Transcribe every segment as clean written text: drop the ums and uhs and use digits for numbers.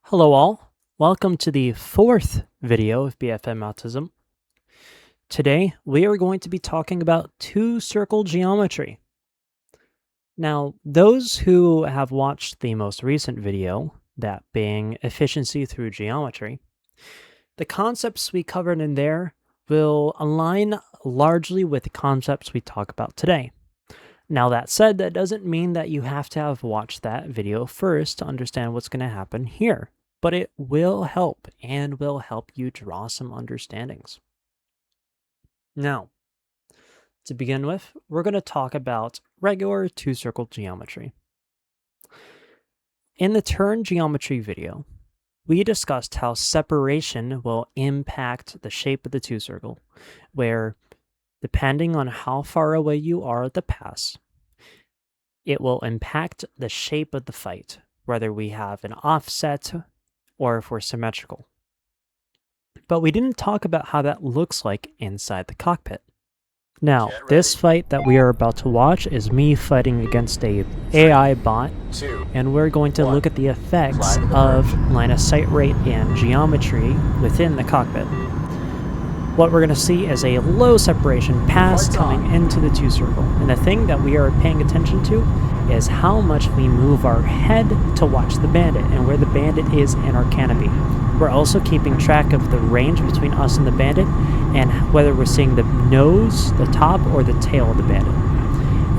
Hello all, welcome to the fourth video of BFM Autism. Today we are going to be talking about two-circle geometry. Now, those who have watched the most recent video, that being efficiency through geometry, the concepts we covered in there will align largely with the concepts we talk about today. Now that said, that doesn't mean that you have to have watched that video first to understand what's going to happen here, but it will help and will help you draw some understandings. Now, to begin with, we're going to talk about regular two-circle geometry. In the turn geometry video, we discussed how separation will impact the shape of the two-circle, where depending on how far away you are at the pass, it will impact the shape of the fight, whether we have an offset or if we're symmetrical. But we didn't talk about how that looks like inside the cockpit. Now, this fight that we are about to watch is me fighting against a AI bot, and we're going to look at the effects of line of sight rate and geometry within the cockpit. What we're going to see is a low separation pass coming into the two-circle, and the thing that we are paying attention to is how much we move our head to watch the bandit and where the bandit is in our canopy. We're also keeping track of the range between us and the bandit and whether we're seeing the nose, the top, or the tail of the bandit.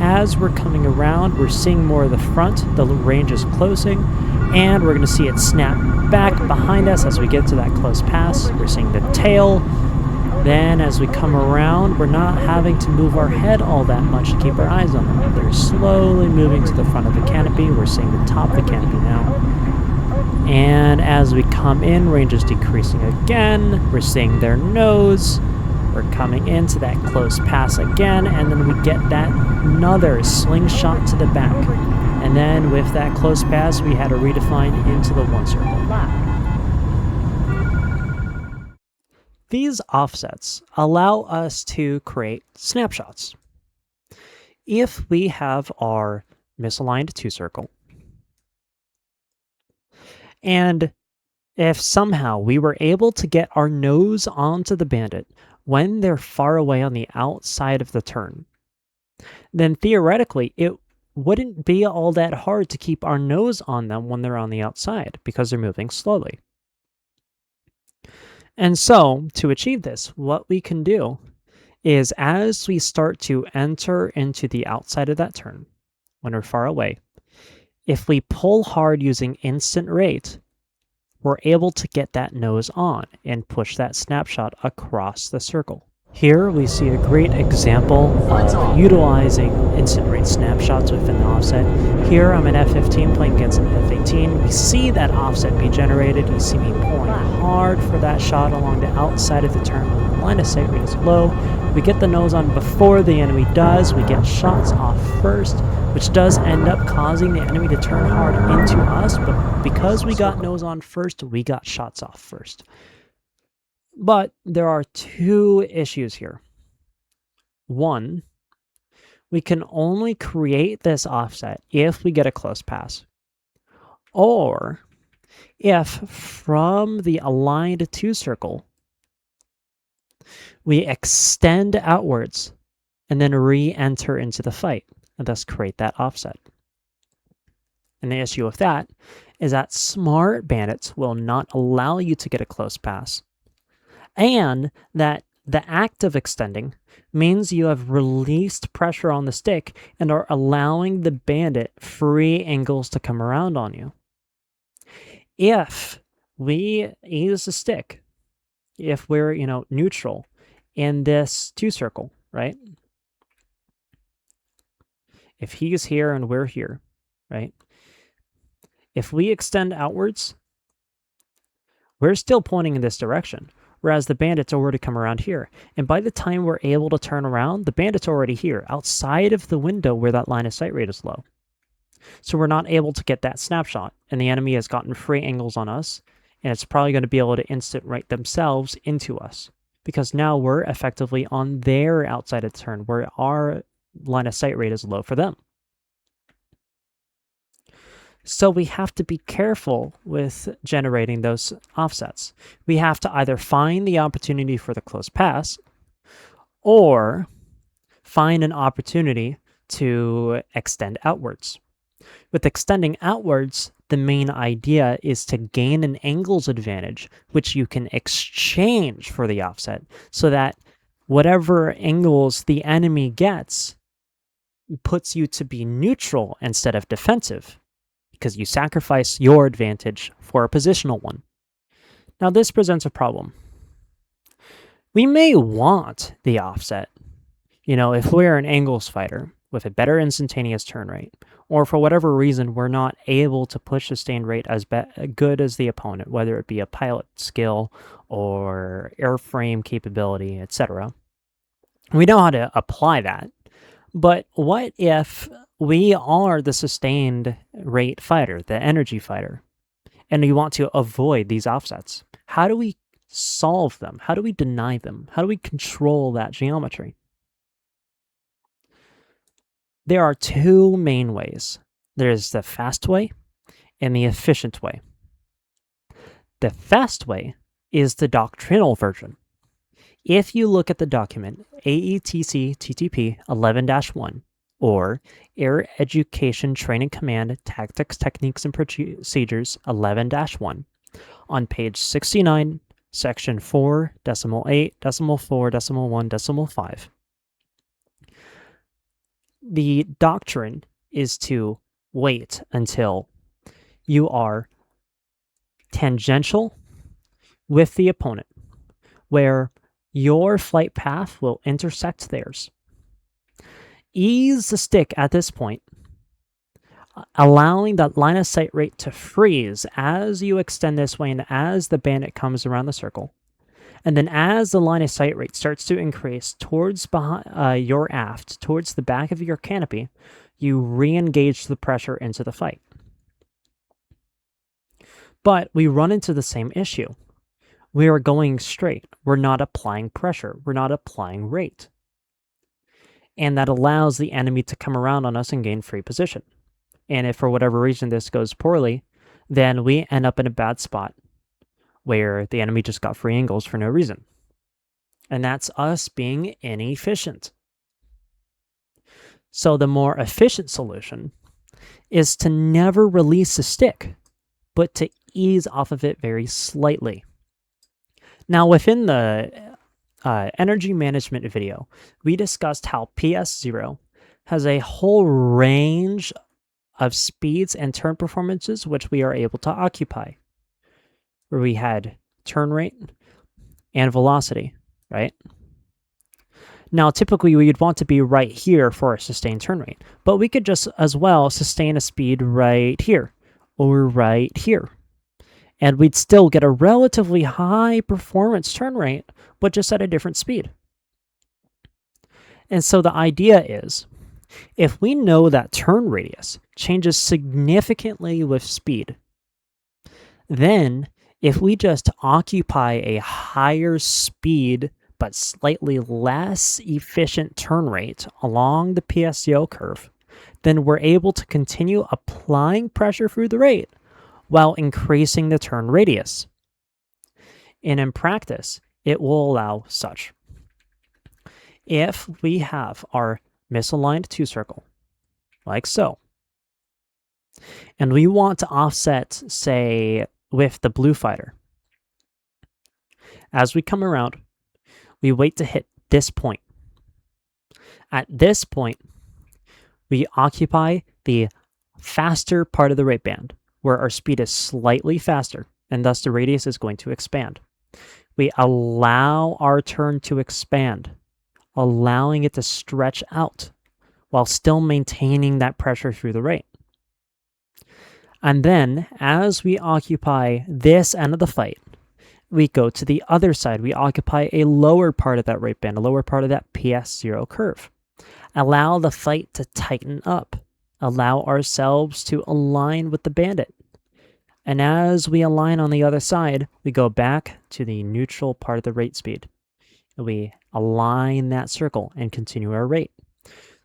As we're coming around, we're seeing more of the front, the range is closing, and we're going to see it snap back behind us as we get to that close pass. We're seeing the tail. Then as we come around, we're not having to move our head all that much to keep our eyes on them. They're slowly moving to the front of the canopy. We're seeing the top of the canopy now. And as we come in, range is decreasing again. We're seeing their nose. We're coming into that close pass again, and then we get that another slingshot to the back. And then with that close pass, we had to redefine into the one-circle lap. These offsets allow us to create snapshots. If we have our misaligned two-circle, and if somehow we were able to get our nose onto the bandit when they're far away on the outside of the turn, then theoretically it wouldn't be all that hard to keep our nose on them when they're on the outside because they're moving slowly. And so, to achieve this, what we can do is as we start to enter into the outside of that turn, when we're far away, if we pull hard using instant rate, we're able to get that nose on and push that snapshot across the circle. Here we see a great example of utilizing instant rate snapshots within the offset. Here I'm an F15 playing against an F18. We see that offset be generated. You see me pulling hard for that shot along the outside of the turn. The line of sight rate is low. We get the nose on before the enemy does. We get shots off first, which does end up causing the enemy to turn hard into us. But because we got nose on first, we got shots off first. But there are two issues here. One, we can only create this offset if we get a close pass, or if from the aligned two-circle, we extend outwards and then re-enter into the fight, and thus create that offset. And the issue with that is that smart bandits will not allow you to get a close pass, and that the act of extending means you have released pressure on the stick and are allowing the bandit free angles to come around on you. If we use the stick, if we're, neutral in this two-circle, right? If he's here and we're here, right? If we extend outwards, we're still pointing in this direction, whereas the bandit's already come around here. And by the time we're able to turn around, the bandit's already here, outside of the window where that line of sight rate is low. So we're not able to get that snapshot, and the enemy has gotten free angles on us, and it's probably going to be able to instant right themselves into us, because now we're effectively on their outside of the turn, where our line of sight rate is low for them. So we have to be careful with generating those offsets. We have to either find the opportunity for the close pass or find an opportunity to extend outwards. With extending outwards, the main idea is to gain an angles advantage, which you can exchange for the offset, so that whatever angles the enemy gets puts you to be neutral instead of defensive, because you sacrifice your advantage for a positional one. Now, this presents a problem. We may want the offset. If we're an angles fighter with a better instantaneous turn rate, or for whatever reason we're not able to push sustained rate as good as the opponent, whether it be a pilot skill or airframe capability, etc., we know how to apply that. But what if we are the sustained rate fighter, the energy fighter, and we want to avoid these offsets? How do we solve them? How do we deny them? How do we control that geometry? There are two main ways. There's the fast way and the efficient way. The fast way is the doctrinal version. If you look at the document AETC TTP 11-1 or Air Education Training Command Tactics, Techniques, and Procedures 11-1 on page 69, section 4.8.4.1.5, the doctrine is to wait until you are tangential with the opponent, where your flight path will intersect theirs. Ease the stick at this point, allowing that line of sight rate to freeze as you extend this way and as the bandit comes around the circle. And then as the line of sight rate starts to increase towards your aft, towards the back of your canopy, you re-engage the pressure into the fight. But we run into the same issue. We are going straight. We're not applying pressure. We're not applying rate. And that allows the enemy to come around on us and gain free position. And if for whatever reason this goes poorly, then we end up in a bad spot where the enemy just got free angles for no reason. And that's us being inefficient. So the more efficient solution is to never release the stick, but to ease off of it very slightly. Now, within the energy management video, we discussed how PS0 has a whole range of speeds and turn performances which we are able to occupy, where we had turn rate and velocity, right? Now, typically, we'd want to be right here for a sustained turn rate, but we could just as well sustain a speed right here or right here. And we'd still get a relatively high performance turn rate, but just at a different speed. And so the idea is, if we know that turn radius changes significantly with speed, then if we just occupy a higher speed but slightly less efficient turn rate along the PSO curve, then we're able to continue applying pressure through the rate while increasing the turn radius. And in practice, it will allow such. If we have our misaligned two-circle, like so, and we want to offset, say, with the blue fighter, as we come around, we wait to hit this point. At this point, we occupy the faster part of the rate band, where our speed is slightly faster, and thus the radius is going to expand. We allow our turn to expand, allowing it to stretch out while still maintaining that pressure through the rate. And then, as we occupy this end of the fight, we go to the other side. We occupy a lower part of that rate band, a lower part of that PS0 curve. Allow the fight to tighten up. Allow ourselves to align with the bandit. And as we align on the other side, we go back to the neutral part of the rate speed. We align that circle and continue our rate.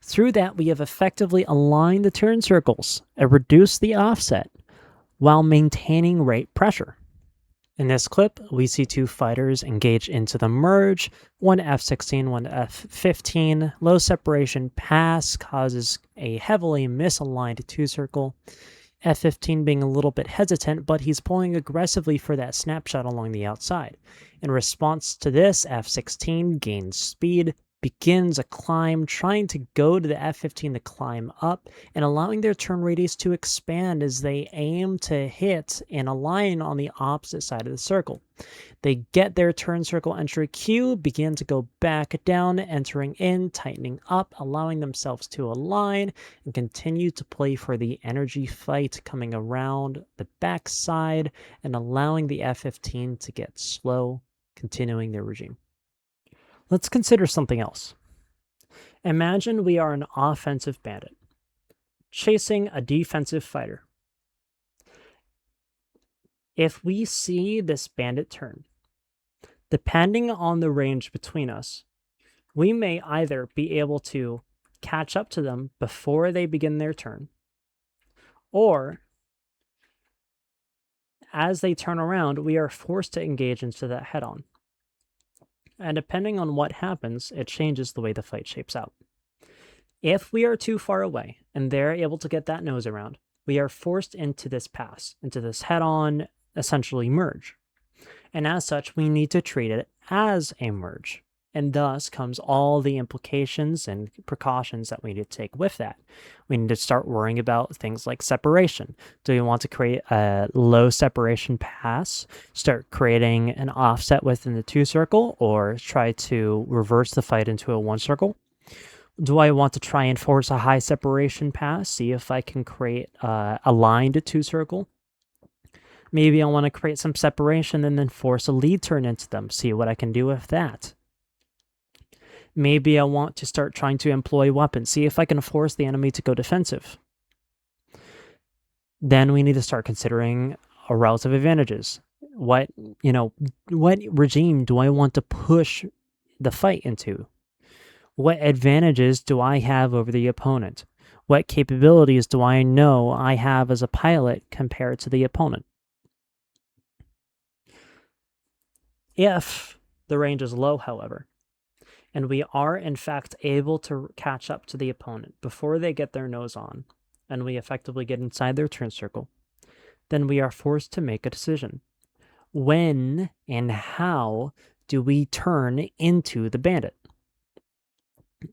Through that, we have effectively aligned the turn circles and reduced the offset while maintaining rate pressure. In this clip, we see two fighters engage into the merge, one F-16, one F-15. Low separation pass causes a heavily misaligned two-circle. F-15 being a little bit hesitant, but he's pulling aggressively for that snapshot along the outside. In response to this, F-16 gains speed, begins a climb, trying to go to the F-15 to climb up, and allowing their turn radius to expand as they aim to hit and align on the opposite side of the circle. They get their turn circle entry cue, begin to go back down, entering in, tightening up, allowing themselves to align, and continue to play for the energy fight coming around the backside and allowing the F-15 to get slow, continuing their regime. Let's consider something else. Imagine we are an offensive bandit chasing a defensive fighter. If we see this bandit turn, depending on the range between us, we may either be able to catch up to them before they begin their turn, or as they turn around, we are forced to engage into that head-on. And depending on what happens, it changes the way the fight shapes out. If we are too far away and they're able to get that nose around, we are forced into this pass, into this head-on, essentially merge. And as such, we need to treat it as a merge. And thus comes all the implications and precautions that we need to take with that. We need to start worrying about things like separation. Do we want to create a low separation pass, start creating an offset within the two circle, or try to reverse the fight into a one circle? Do I want to try and force a high separation pass, see if I can create a aligned two circle? Maybe I want to create some separation and then force a lead turn into them, see what I can do with that. Maybe I want to start trying to employ weapons, see if I can force the enemy to go defensive. Then we need to start considering our relative advantages. What regime do I want to push the fight into? What advantages do I have over the opponent? What capabilities do I know I have as a pilot compared to the opponent? If the range is low, however, and we are in fact able to catch up to the opponent before they get their nose on, and we effectively get inside their turn circle, then we are forced to make a decision. When and how do we turn into the bandit?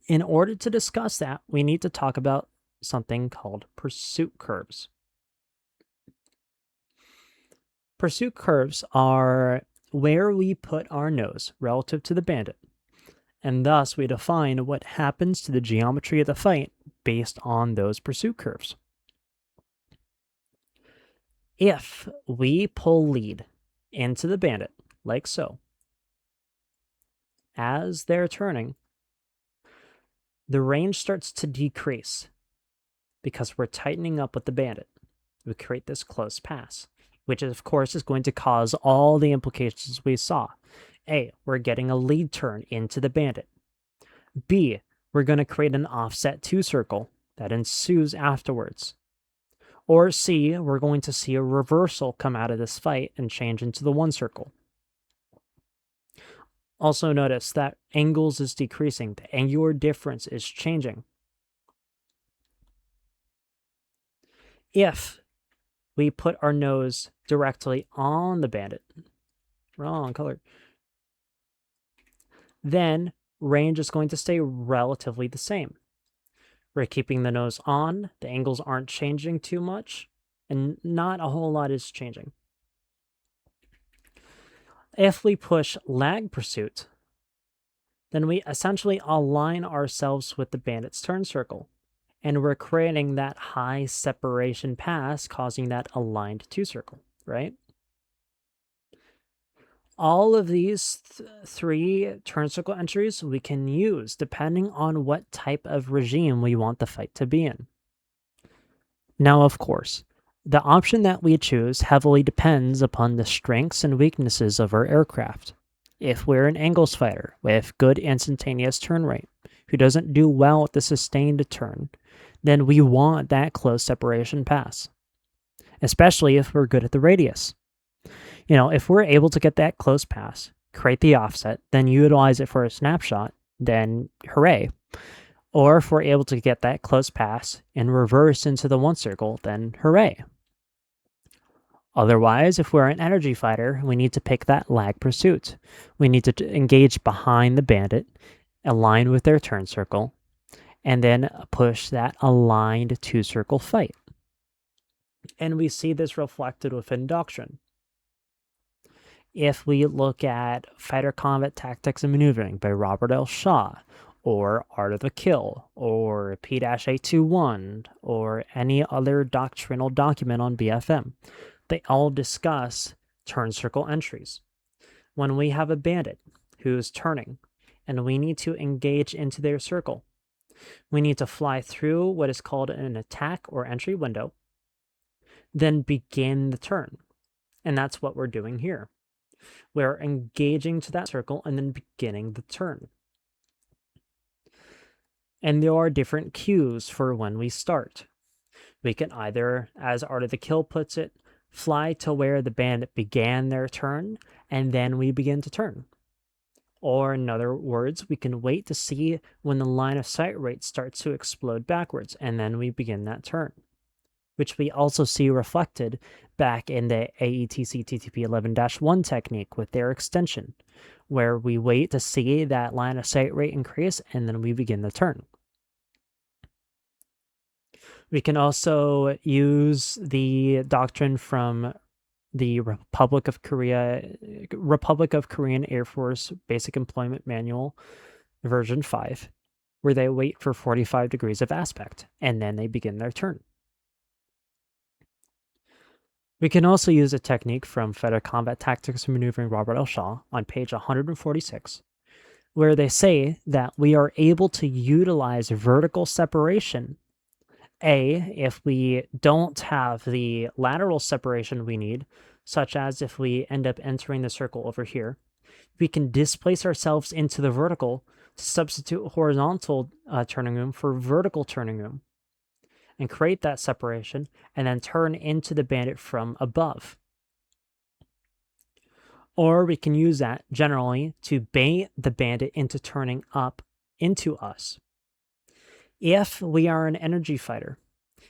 In order to discuss that, we need to talk about something called pursuit curves. Pursuit curves are where we put our nose relative to the bandit, and thus we define what happens to the geometry of the fight based on those pursuit curves. If we pull lead into the bandit, like so, as they're turning, the range starts to decrease because we're tightening up with the bandit. We create this close pass, which of course is going to cause all the implications we saw. A, we're getting a lead turn into the bandit. B, we're going to create an offset two circle that ensues afterwards. Or C, we're going to see a reversal come out of this fight and change into the one circle. Also notice that angles is decreasing. The angular difference is changing. If we put our nose directly on the bandit, wrong color, then range is going to stay relatively the same. We're keeping the nose on, the angles aren't changing too much, and not a whole lot is changing. If we push lag pursuit, then we essentially align ourselves with the bandit's turn circle, and we're creating that high separation pass, causing that aligned two circle, right? All of these three turn circle entries we can use depending on what type of regime we want the fight to be in. Now, of course, the option that we choose heavily depends upon the strengths and weaknesses of our aircraft. If we're an angles fighter with good instantaneous turn rate, who doesn't do well with the sustained turn, then we want that close separation pass, especially if we're good at the radius. If we're able to get that close pass, create the offset, then utilize it for a snapshot, then hooray. Or if we're able to get that close pass and reverse into the one circle, then hooray. Otherwise, if we're an energy fighter, we need to pick that lag pursuit. We need to engage behind the bandit, align with their turn circle, and then push that aligned two-circle fight. And we see this reflected within doctrine. If we look at Fighter Combat Tactics and Maneuvering by Robert L. Shaw, or Art of the Kill, or P-821, or any other doctrinal document on BFM, they all discuss turn circle entries. When we have a bandit who's turning, and we need to engage into their circle, we need to fly through what is called an attack or entry window, then begin the turn. And that's what we're doing here. We're engaging to that circle and then beginning the turn. And there are different cues for when we start. We can either, as Art of the Kill puts it, fly to where the bandit began their turn, and then we begin to turn. Or in other words, we can wait to see when the line of sight rate starts to explode backwards, and then we begin that turn, which we also see reflected back in the AETC TTP 11-1 technique with their extension, where we wait to see that line of sight rate increase, and then we begin the turn. We can also use the doctrine from the Republic of Korean Air Force Basic Employment Manual, version 5, where they wait for 45 degrees of aspect, and then they begin their turn. We can also use a technique from Fighter Combat Tactics and Maneuvering Robert L. Shaw on page 146, where they say that we are able to utilize vertical separation, if we don't have the lateral separation we need, such as if we end up entering the circle over here, we can displace ourselves into the vertical to substitute horizontal turning room for vertical turning room, and create that separation, and then turn into the bandit from above. Or we can use that generally to bait the bandit into turning up into us. If we are an energy fighter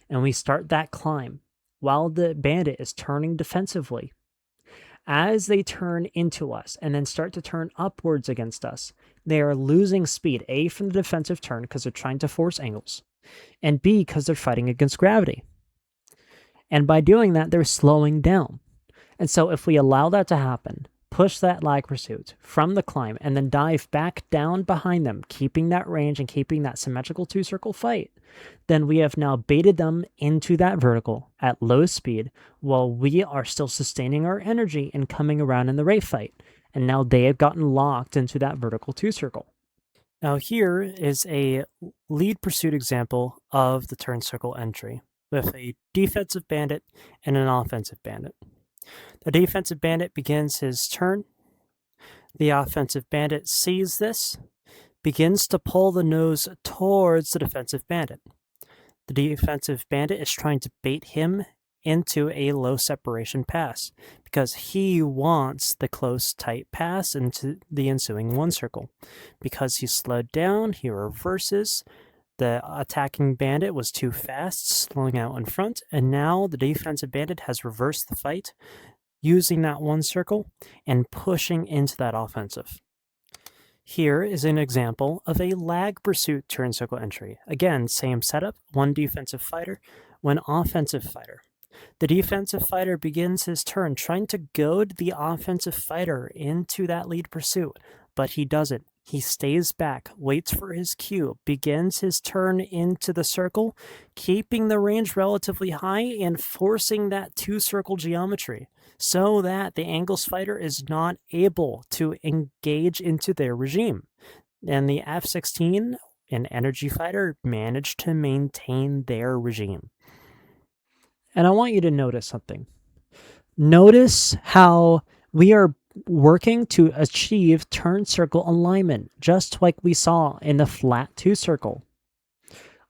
and we start that climb while the bandit is turning defensively, as they turn into us and then start to turn upwards against us, they are losing speed, A, from the defensive turn because they're trying to force angles, and B, because they're fighting against gravity. And by doing that, they're slowing down. And so if we allow that to happen, push that lag pursuit from the climb, and then dive back down behind them, keeping that range and keeping that symmetrical two-circle fight, then we have now baited them into that vertical at low speed while we are still sustaining our energy and coming around in the right fight. And now they have gotten locked into that vertical two-circle. Now here is a lead pursuit example of the turn circle entry with a defensive bandit and an offensive bandit. The defensive bandit begins his turn. The offensive bandit sees this, begins to pull the nose towards the defensive bandit. The defensive bandit is trying to bait him into a low separation pass because he wants the close, tight pass into the ensuing one circle. Because he slowed down, he reverses. The attacking bandit was too fast, slowing out in front, and now the defensive bandit has reversed the fight, using that one circle and pushing into that offensive. Here is an example of a lag pursuit turn circle entry. Again, same setup, one defensive fighter, one offensive fighter. The defensive fighter begins his turn trying to goad the offensive fighter into that lead pursuit, but he doesn't. He stays back, waits for his cue, begins his turn into the circle, keeping the range relatively high and forcing that two-circle geometry so that the Angles fighter is not able to engage into their regime. And the F-16, an energy fighter, managed to maintain their regime. And I want you to notice something. Notice how we are working to achieve turn circle alignment, just like we saw in the flat 2 circle.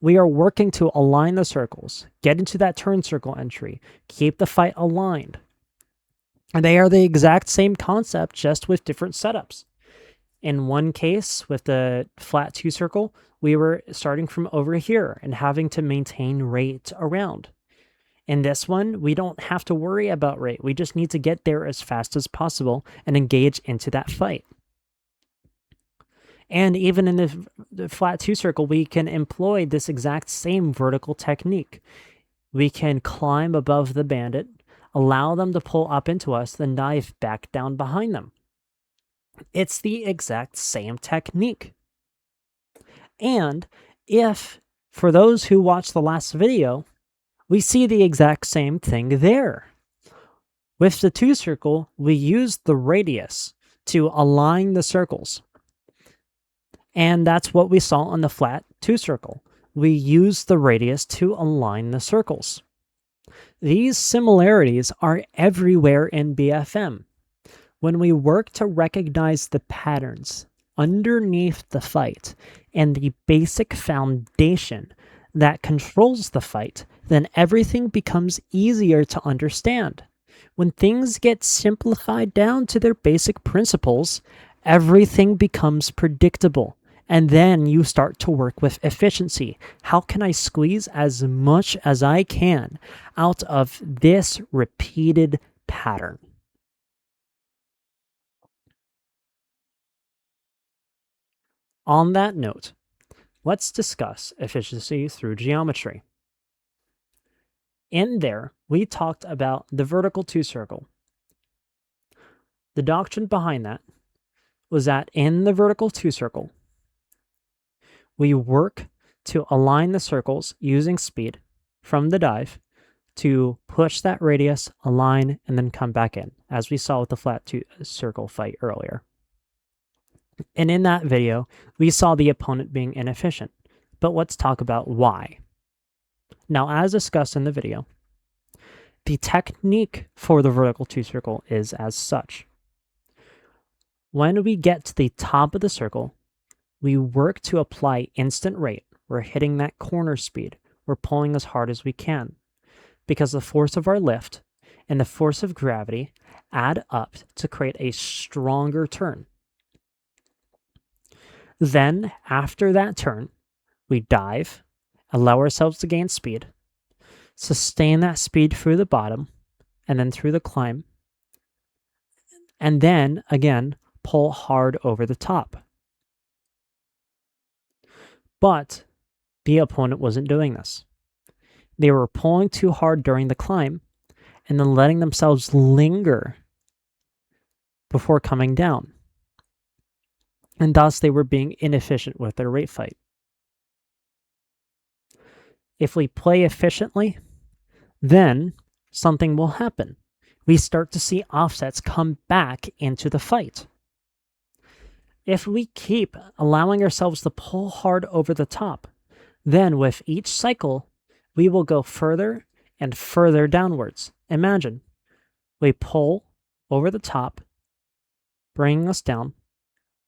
We are working to align the circles, get into that turn circle entry, keep the fight aligned. And they are the exact same concept, just with different setups. In one case, with the flat 2 circle, we were starting from over here and having to maintain rate around. In this one, we don't have to worry about rate. We just need to get there as fast as possible and engage into that fight. And even in the flat 2 circle, we can employ this exact same vertical technique. We can climb above the bandit, allow them to pull up into us, then dive back down behind them. It's the exact same technique. And if, for those who watched the last video, we see the exact same thing there. With the 2 circle, we use the radius to align the circles. And that's what we saw on the flat 2 circle. We use the radius to align the circles. These similarities are everywhere in BFM. When we work to recognize the patterns underneath the fight and the basic foundation that controls the fight, then everything becomes easier to understand. When things get simplified down to their basic principles, everything becomes predictable. And then you start to work with efficiency. How can I squeeze as much as I can out of this repeated pattern? On that note, let's discuss efficiency through geometry. In there, we talked about the vertical 2 circle. The doctrine behind that was that in the vertical 2 circle, we work to align the circles using speed from the dive to push that radius, align, and then come back in, as we saw with the flat 2 circle fight earlier. And in that video, we saw the opponent being inefficient. But let's talk about why. Now, as discussed in the video, the technique for the vertical 2 circle is as such. When we get to the top of the circle, we work to apply instant rate. We're hitting that corner speed. We're pulling as hard as we can, because the force of our lift and the force of gravity add up to create a stronger turn. Then, after that turn, we dive, allow ourselves to gain speed, sustain that speed through the bottom, and then through the climb, and then, again, pull hard over the top. But the opponent wasn't doing this. They were pulling too hard during the climb and then letting themselves linger before coming down. And thus they were being inefficient with their rate fight. If we play efficiently, then something will happen. We start to see offsets come back into the fight. If we keep allowing ourselves to pull hard over the top, then with each cycle, we will go further and further downwards. Imagine, we pull over the top, bringing us down.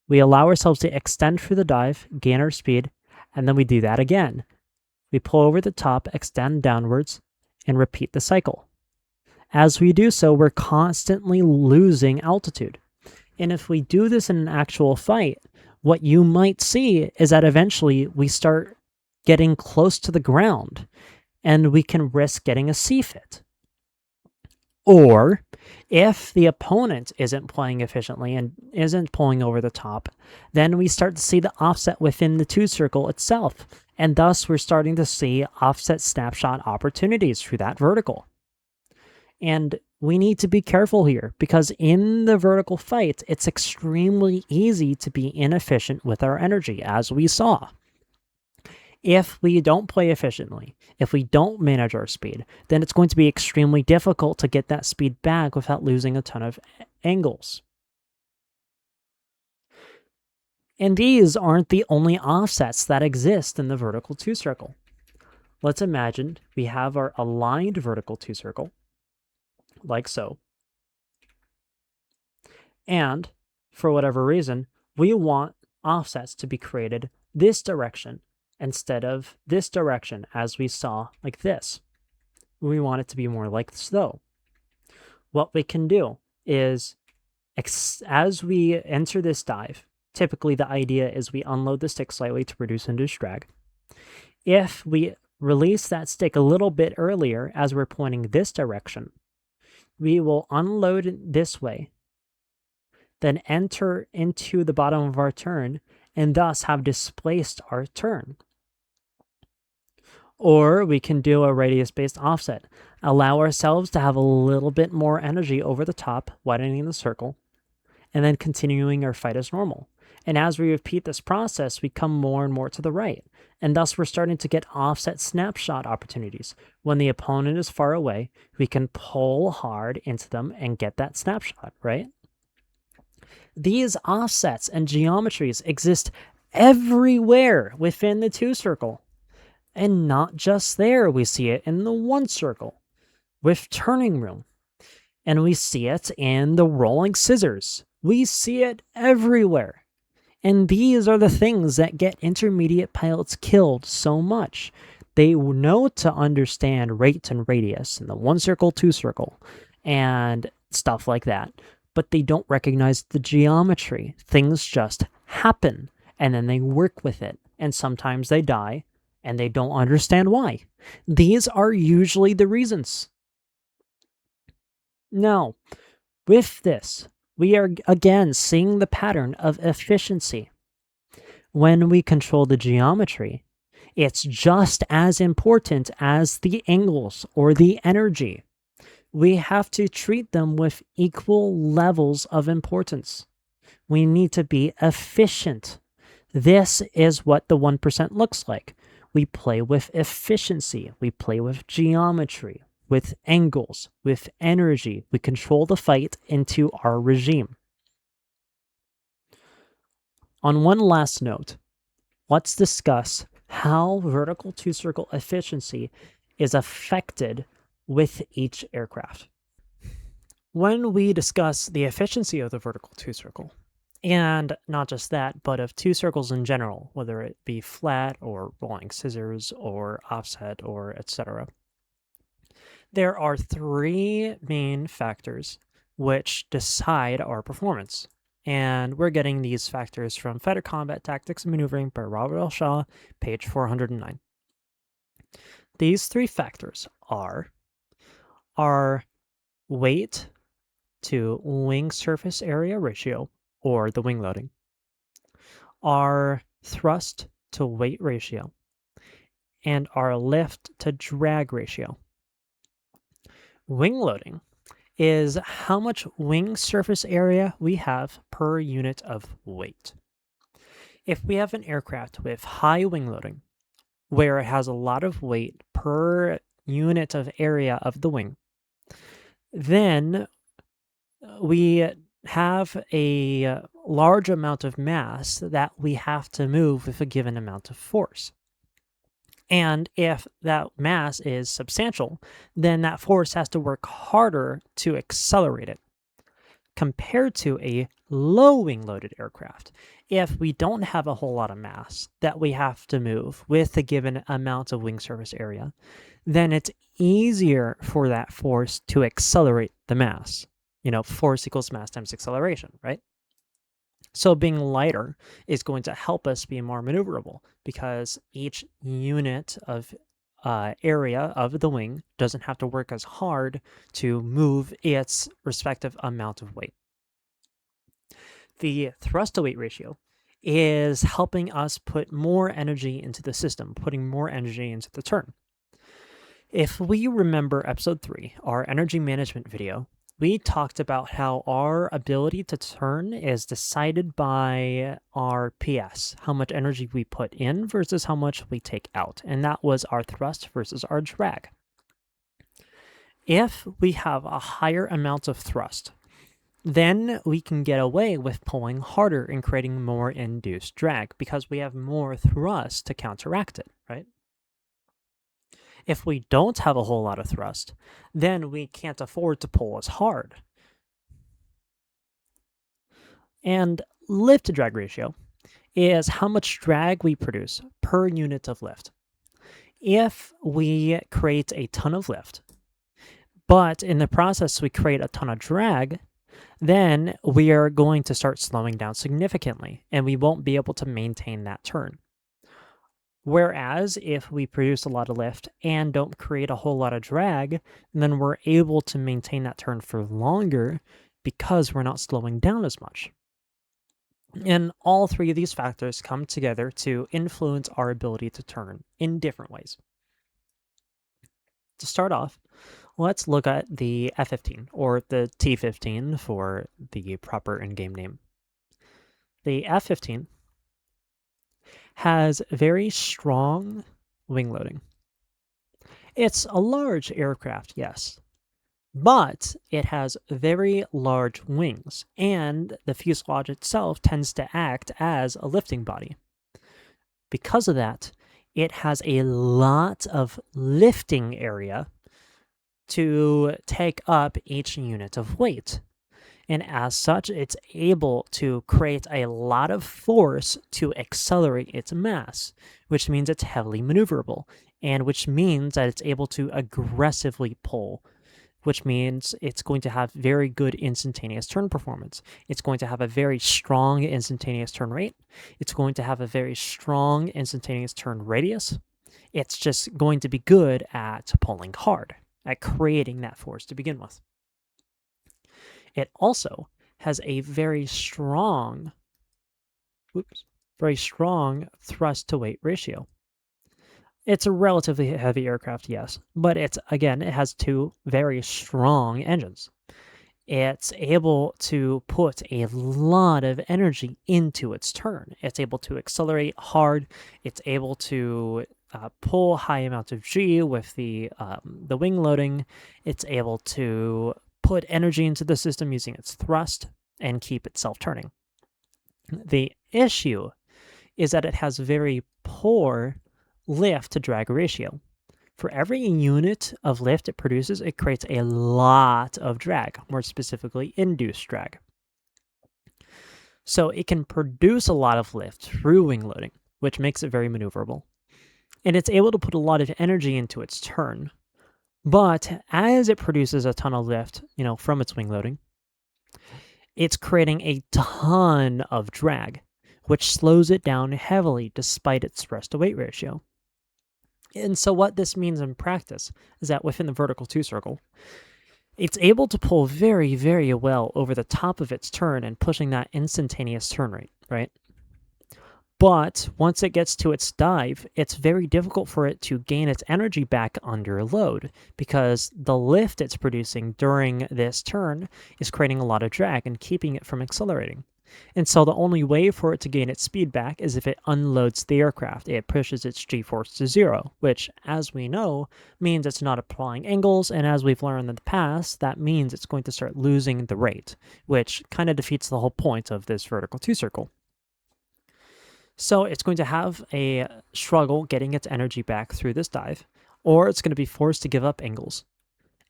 We allow ourselves to extend through the dive, gain our speed, and then we do that again. We pull over the top, extend downwards, and repeat the cycle. As we do so, we're constantly losing altitude. And if we do this in an actual fight, what you might see is that eventually we start getting close to the ground and we can risk getting a C-fit. Or if the opponent isn't playing efficiently and isn't pulling over the top, then we start to see the offset within the 2 circle itself. And thus we're starting to see offset snapshot opportunities through that vertical. And we need to be careful here, because in the vertical fight, it's extremely easy to be inefficient with our energy, as we saw. If we don't play efficiently, if we don't manage our speed, then it's going to be extremely difficult to get that speed back without losing a ton of angles. And these aren't the only offsets that exist in the vertical 2 circle. Let's imagine we have our aligned vertical 2 circle, like so. And for whatever reason, we want offsets to be created this direction instead of this direction, as we saw like this. We want it to be more like so. What we can do is, as we enter this dive, typically the idea is we unload the stick slightly to reduce induced drag. If we release that stick a little bit earlier as we're pointing this direction, we will unload this way, then enter into the bottom of our turn, and thus have displaced our turn. Or we can do a radius-based offset. Allow ourselves to have a little bit more energy over the top, widening the circle, and then continuing our fight as normal. And as we repeat this process, we come more and more to the right. And thus we're starting to get offset snapshot opportunities. When the opponent is far away, we can pull hard into them and get that snapshot, right? These offsets and geometries exist everywhere within the 2 circle. And not just there, we see it in the 1 circle with turning room. And we see it in the rolling scissors. We see it everywhere. And these are the things that get intermediate pilots killed so much. They know to understand rate and radius in the 1 circle, 2 circle, and stuff like that. But they don't recognize the geometry. Things just happen, and then they work with it. And sometimes they die, and they don't understand why. These are usually the reasons. Now, with this, we are again seeing the pattern of efficiency. When we control the geometry, it's just as important as the angles or the energy. We have to treat them with equal levels of importance. We need to be efficient. This is what the 1% looks like. We play with efficiency. We play with geometry, with angles, with energy. We control the fight into our regime. On one last note, let's discuss how vertical 2 circle efficiency is affected with each aircraft. When we discuss the efficiency of the vertical 2 circle, and not just that, but of 2 circles in general, whether it be flat or rolling scissors or offset or etc., there are 3 main factors which decide our performance. And we're getting these factors from Fighter Combat Tactics and Maneuvering by Robert L. Shaw, page 409. These 3 factors are our weight to wing surface area ratio, or the wing loading, our thrust to weight ratio, and our lift to drag ratio. Wing loading is how much wing surface area we have per unit of weight. If we have an aircraft with high wing loading, where it has a lot of weight per unit of area of the wing, then we have a large amount of mass that we have to move with a given amount of force. And if that mass is substantial, then that force has to work harder to accelerate it, compared to a low wing loaded aircraft. If we don't have a whole lot of mass that we have to move with a given amount of wing surface area, then it's easier for that force to accelerate the mass. Force equals mass times acceleration, right? So being lighter is going to help us be more maneuverable, because each unit of area of the wing doesn't have to work as hard to move its respective amount of weight. The thrust to weight ratio is helping us put more energy into the system, putting more energy into the turn. If we remember episode 3, our energy management video, we talked about how our ability to turn is decided by our PS, how much energy we put in versus how much we take out. And that was our thrust versus our drag. If we have a higher amount of thrust, then we can get away with pulling harder and creating more induced drag because we have more thrust to counteract it, right? If we don't have a whole lot of thrust, then we can't afford to pull as hard. And lift to drag ratio is how much drag we produce per unit of lift. If we create a ton of lift, but in the process we create a ton of drag, then we are going to start slowing down significantly and we won't be able to maintain that turn. Whereas if we produce a lot of lift and don't create a whole lot of drag, then we're able to maintain that turn for longer because we're not slowing down as much. And all three of these factors come together to influence our ability to turn in different ways. To start off, let's look at the F15, or the T15 for the proper in-game name. The F15 has very strong wing loading. It's a large aircraft, yes, but it has very large wings, and the fuselage itself tends to act as a lifting body. Because of that, it has a lot of lifting area to take up each unit of weight. And as such, it's able to create a lot of force to accelerate its mass, which means it's heavily maneuverable, and which means that it's able to aggressively pull, which means it's going to have very good instantaneous turn performance. It's going to have a very strong instantaneous turn rate. It's going to have a very strong instantaneous turn radius. It's just going to be good at pulling hard, at creating that force to begin with. It also has a very strong thrust to weight ratio. It's a relatively heavy aircraft, yes, but it has two very strong engines. It's able to put a lot of energy into its turn. It's able to accelerate hard. It's able to pull high amounts of G with the wing loading. It's able to put energy into the system using its thrust and keep itself turning. The issue is that it has very poor lift to drag ratio. For every unit of lift it produces, it creates a lot of drag, more specifically induced drag. So it can produce a lot of lift through wing loading, which makes it very maneuverable. And it's able to put a lot of energy into its turn. But as it produces a ton of lift, from its wing loading, it's creating a ton of drag, which slows it down heavily despite its thrust to weight ratio. And so what this means in practice is that within the vertical two-circle, it's able to pull very, very well over the top of its turn and pushing that instantaneous turn rate, right? But once it gets to its dive, it's very difficult for it to gain its energy back under load because the lift it's producing during this turn is creating a lot of drag and keeping it from accelerating. And so the only way for it to gain its speed back is if it unloads the aircraft. It pushes its g-force to 0, which, as we know, means it's not applying angles, and as we've learned in the past, that means it's going to start losing the rate, which kind of defeats the whole point of this vertical two-circle. So it's going to have a struggle getting its energy back through this dive, or it's going to be forced to give up angles.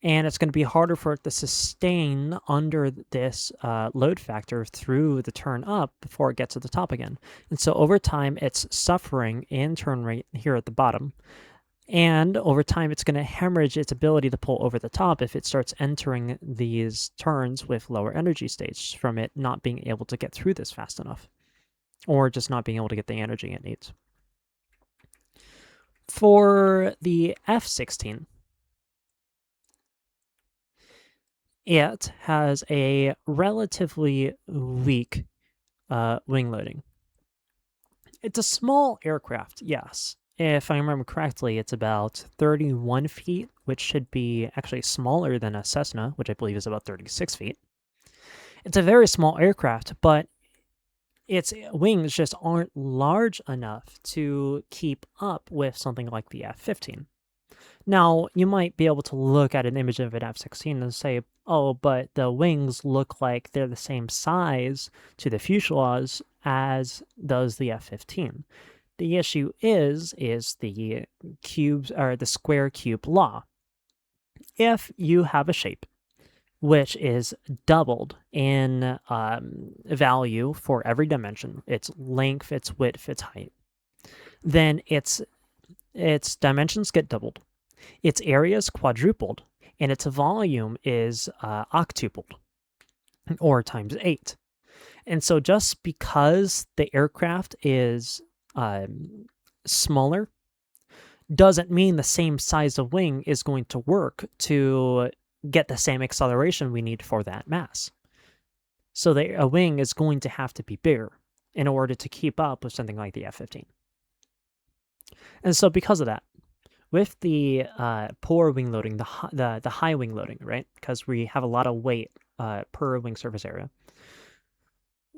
And it's going to be harder for it to sustain under this load factor through the turn up before it gets to the top again. And so over time, it's suffering in turn rate here at the bottom. And over time, it's going to hemorrhage its ability to pull over the top if it starts entering these turns with lower energy states from it not being able to get through this fast enough, or just not being able to get the energy it needs. For the F-16, it has a relatively weak wing loading. It's a small aircraft, yes. If I remember correctly, it's about 31 feet, which should be actually smaller than a Cessna, which I believe is about 36 feet. It's a very small aircraft, but its wings just aren't large enough to keep up with something like the F-15. Now, you might be able to look at an image of an F-16 and say, oh, but the wings look like they're the same size to the fuselage as does the F-15. The issue is the cubes or the square cube law. If you have a shape which is doubled in value for every dimension, its length, its width, its height, then its dimensions get doubled, its area is quadrupled, and its volume is octupled, or times 8. And so just because the aircraft is smaller doesn't mean the same size of wing is going to work to get the same acceleration we need for that mass. So a wing is going to have to be bigger in order to keep up with something like the F-15. And so because of that, with the poor wing loading, the high wing loading, right? Because we have a lot of weight per wing surface area,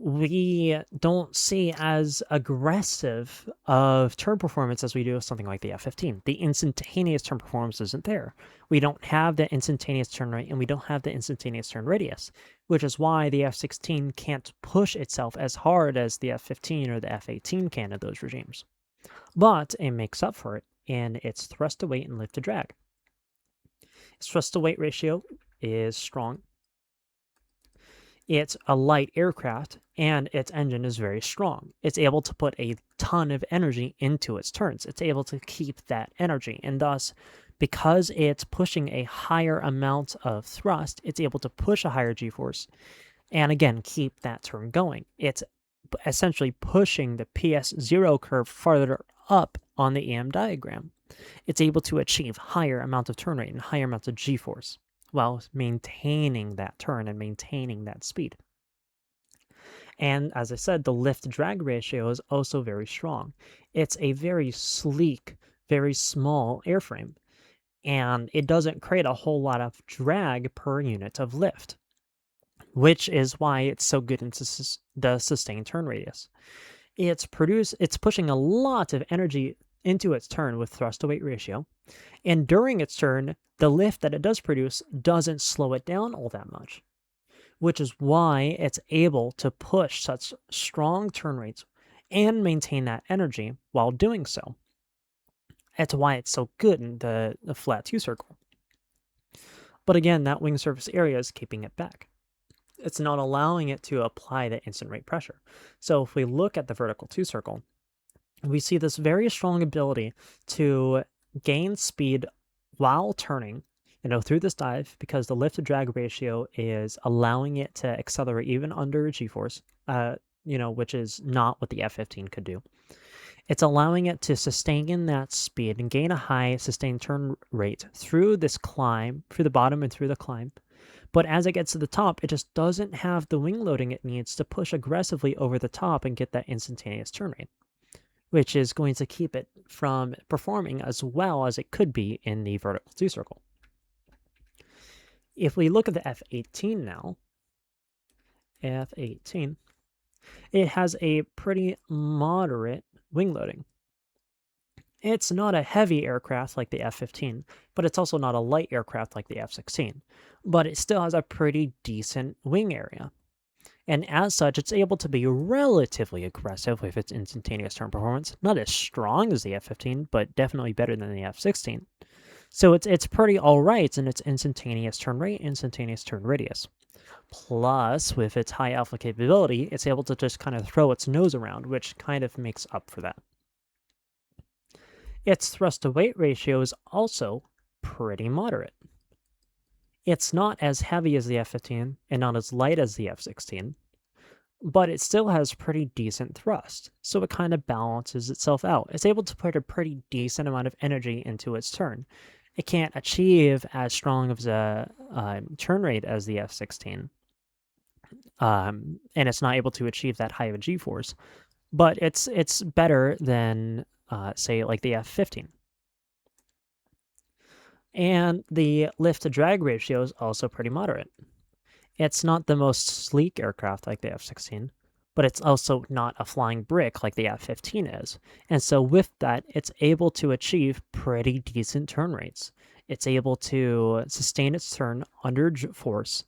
we don't see as aggressive of turn performance as we do with something like the F-15. The instantaneous turn performance isn't there. We don't have the instantaneous turn rate, and we don't have the instantaneous turn radius, which is why the F-16 can't push itself as hard as the F-15 or the F-18 can in those regimes. But it makes up for it in its thrust to weight and lift to drag. Its thrust to weight ratio is strong. It's a light aircraft, and its engine is very strong. It's able to put a ton of energy into its turns. It's able to keep that energy, and thus, because it's pushing a higher amount of thrust, it's able to push a higher g-force, and again, keep that turn going. It's essentially pushing the PS0 curve farther up on the EM diagram. It's able to achieve higher amounts of turn rate and higher amounts of g-force while maintaining that turn and maintaining that speed. And as I said, the lift-drag ratio is also very strong. It's a very sleek, very small airframe, and it doesn't create a whole lot of drag per unit of lift, which is why it's so good into the sustained turn radius. It's pushing a lot of energy into its turn with thrust to weight ratio, and during its turn, the lift that it does produce doesn't slow it down all that much, which is why it's able to push such strong turn rates and maintain that energy while doing so. That's why it's so good in the flat two-circle. But again, that wing surface area is keeping it back. It's not allowing it to apply the instant rate pressure. So if we look at the vertical two-circle, we see this very strong ability to gain speed while turning, through this dive, because the lift to drag ratio is allowing it to accelerate even under G-force, which is not what the F-15 could do. It's allowing it to sustain that speed and gain a high sustained turn rate through this climb, through the bottom and through the climb. But as it gets to the top, it just doesn't have the wing loading it needs to push aggressively over the top and get that instantaneous turn rate, which is going to keep it from performing as well as it could be in the vertical two-circle. If we look at the F-18 now, F-18, it has a pretty moderate wing loading. It's not a heavy aircraft like the F-15, but it's also not a light aircraft like the F-16, but it still has a pretty decent wing area. And as such, it's able to be relatively aggressive with its instantaneous turn performance. Not as strong as the F-15, but definitely better than the F-16. So it's pretty all right in its instantaneous turn rate, instantaneous turn radius. Plus, with its high alpha capability, it's able to just kind of throw its nose around, which kind of makes up for that. Its thrust-to-weight ratio is also pretty moderate. It's not as heavy as the F-15 and not as light as the F-16, but it still has pretty decent thrust, so it kind of balances itself out. It's able to put a pretty decent amount of energy into its turn. It can't achieve as strong of a turn rate as the F-16, and it's not able to achieve that high of a G-force, but it's better than, say, like the F-15. And the lift-to-drag ratio is also pretty moderate. It's not the most sleek aircraft like the F-16, but it's also not a flying brick like the F-15 is. And so with that, it's able to achieve pretty decent turn rates. It's able to sustain its turn under force.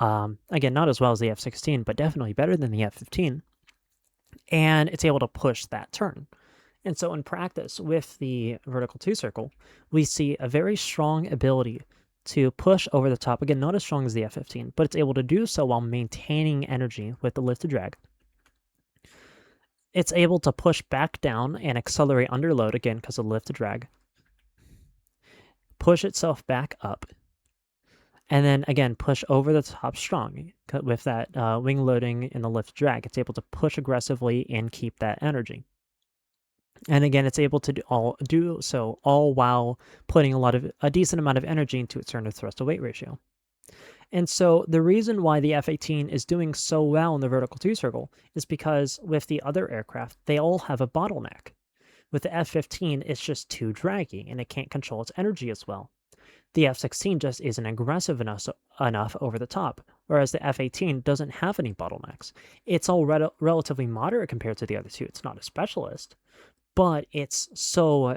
Again, not as well as the F-16, but definitely better than the F-15. And it's able to push that turn. And so in practice, with the vertical two-circle, we see a very strong ability to push over the top. Again, not as strong as the F-15, but it's able to do so while maintaining energy with the lift to drag. It's able to push back down and accelerate under load, again, because of lift to drag. Push itself back up. And then, again, push over the top strong. With that wing loading and the lift drag, it's able to push aggressively and keep that energy. And again, it's able to do so all while putting a decent amount of energy into its center thrust to weight ratio. And so the reason why the F-18 is doing so well in the vertical two-circle is because with the other aircraft, they all have a bottleneck. With the F-15, it's just too draggy, and it can't control its energy as well. The F-16 just isn't aggressive enough over the top, whereas the F-18 doesn't have any bottlenecks. It's all relatively moderate compared to the other two. It's not a specialist, but it's so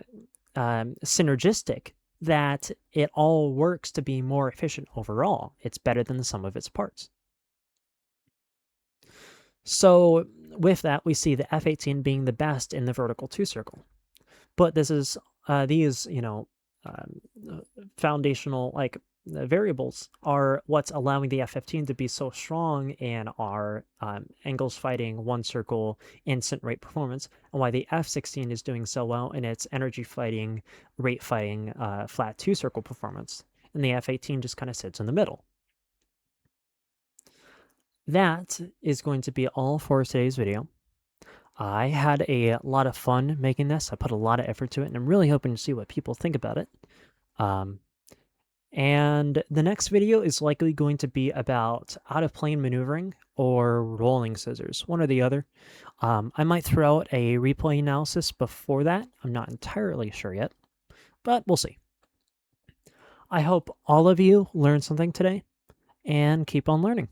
synergistic that it all works to be more efficient overall. It's better than the sum of its parts. So with that, we see the F-18 being the best in the vertical two-circle. But this is these, foundational variables are what's allowing the F-15 to be so strong in our angles fighting, one circle, instant rate performance, and why the F-16 is doing so well in its energy fighting, rate fighting, flat two circle performance. And the F-18 just kind of sits in the middle. That is going to be all for today's video. I had a lot of fun making this. I put a lot of effort to it, and I'm really hoping to see what people think about it. And the next video is likely going to be about out-of-plane maneuvering or rolling scissors, one or the other. I might throw out a replay analysis before that. I'm not entirely sure yet, but we'll see. I hope all of you learned something today, and keep on learning.